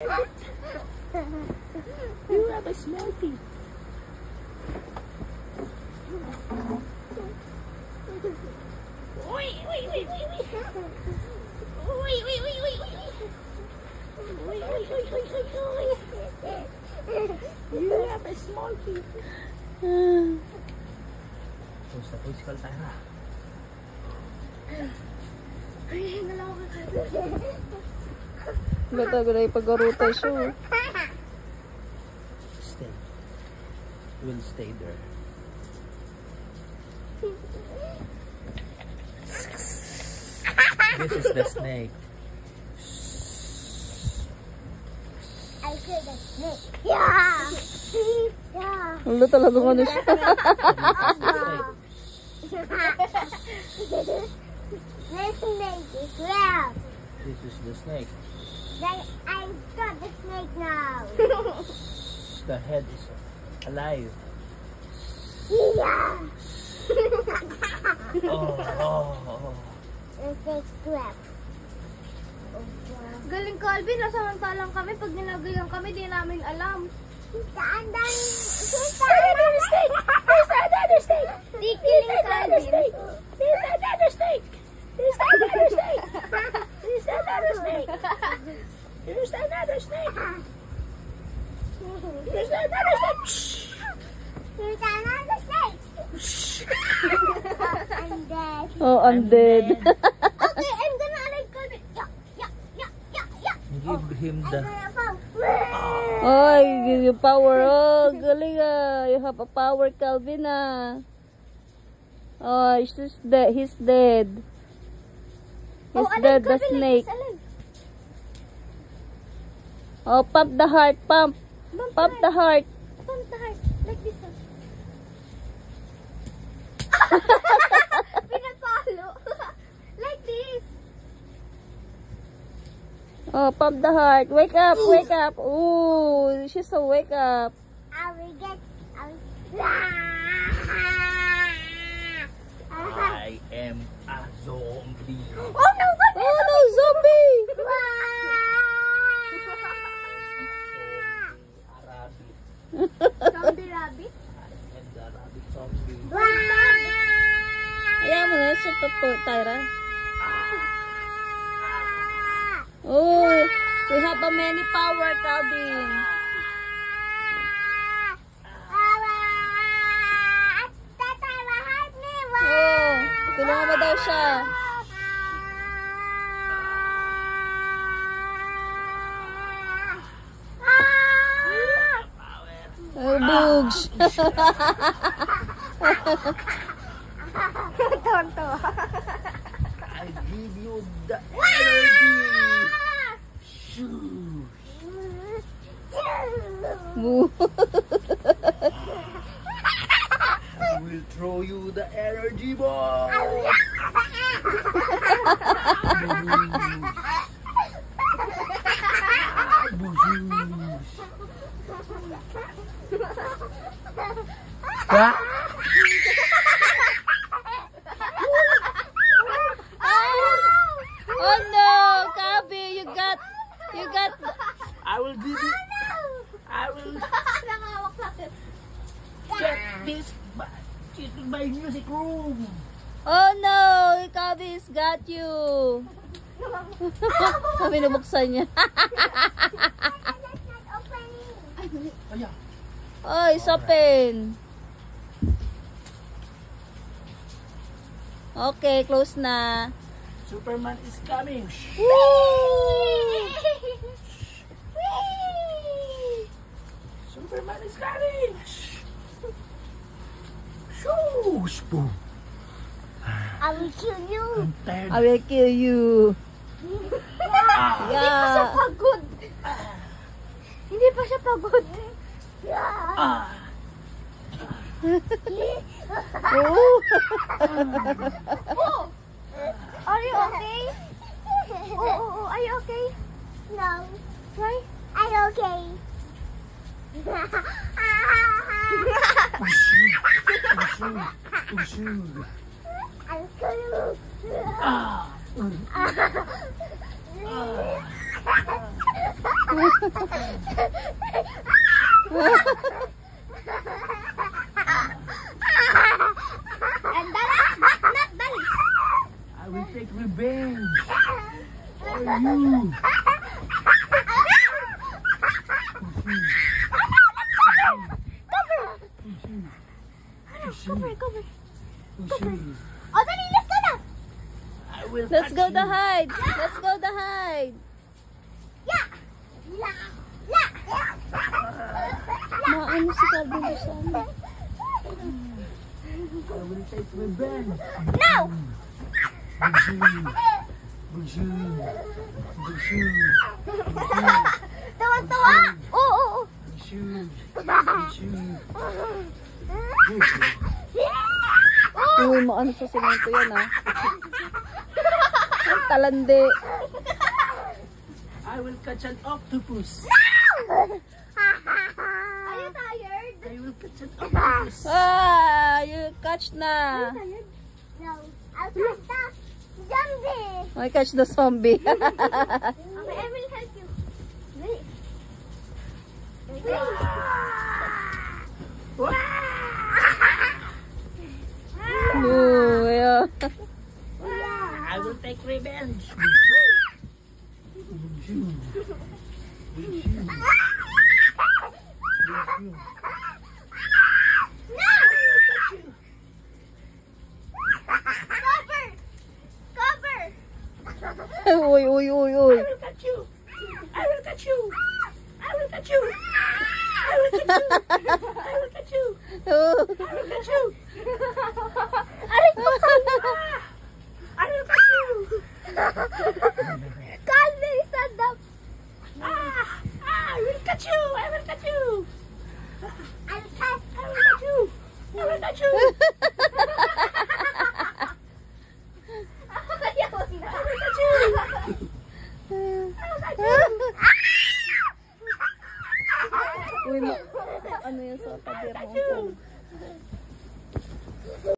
You have a small teeth. Wait. You have a small teeth. Sa physical tayo na. Gata ko na ipag-aruta siya. Stay. We'll stay there. This is the snake. I see the snake. Yeah. Wala talaga ano siya. The snake is well. This is the snake. I got the snake now. The head is alive. Yeah. Oh. The snake crab. Galing Calvin, nasamantalang kami. Pag nilagayan kami, di namin alam. Saan dami? There's another snake! There's another snake! Di kiling Calvin. There's another snake! There's another snake! There's another snake! There's another snake! There's another snake! There's another snake. I'm dead. Oh, I'm dead. Okay, I'm gonna like Calvin. Give him the... Oh, you give you power. Oh, galing ah. You have a power, Calvin ah. Oh, he's dead. He's dead. He's dead, the snake. Oh, pump the heart, pump. Pump the heart. Pump the heart. Like this. Pinapalo. Like this. Oh, pump the heart. Wake up, wake up. Ooh, she's so wake up. I will get. I am a zombie. Oh no! Oh no, zombie! Zombie rabbit. I am the rabbit zombie. Ayaw mo na siya to, Tyra. Oh, we have a many power, Calvin. Oh, tulungan mo daw siya. Oh, bugs. Tonto. I give you the energy. Shoo. I will throw you the energy ball. Oh no, Calvin, you got. I will give you. I will Nangawak natin. set this my music room. Oh no, Calvin's got you. Kami nabuksan niya. Ayan. Oh, it's open. Okay, close na. Superman is coming. Superman is coming. Shoo, boom. I will kill you. I'm tired. I will kill you. Hindi pa siya Yeah. pagod. Hindi pa siya pagod. Ah. Oh. Oh! Are you okay? Oh, are you okay? No. Why? I'm okay. I'm cool. Ah. And the last but not the least. I will take revenge for you. Cover. Push. Oh, dali, let's go na. I will Let's catch go you. the hide. Let's go the hide. Yeah. La. Maano si Calvin doon sa ano? I will take revenge. No. Tawa-tawa. Oo. Uy, maano sa semento yan ah. Ang talande. I will catch an octopus. Are you tired? I will catch an octopus. Ah, you catch na. No, I'll catch the zombie. I catch the zombie. Okay, I will help you. Wait. Ooh, yeah. I will take revenge. Cover. Uy. I will catch you. I will catch you. I will catch you. I will catch you. I will catch you. Oh. I will catch you. I will catch you. Calvin, stand up. I will catch you. I will catch you. I'll catch. I will catch you. I will catch you. Uy, ano yan sa pader mo?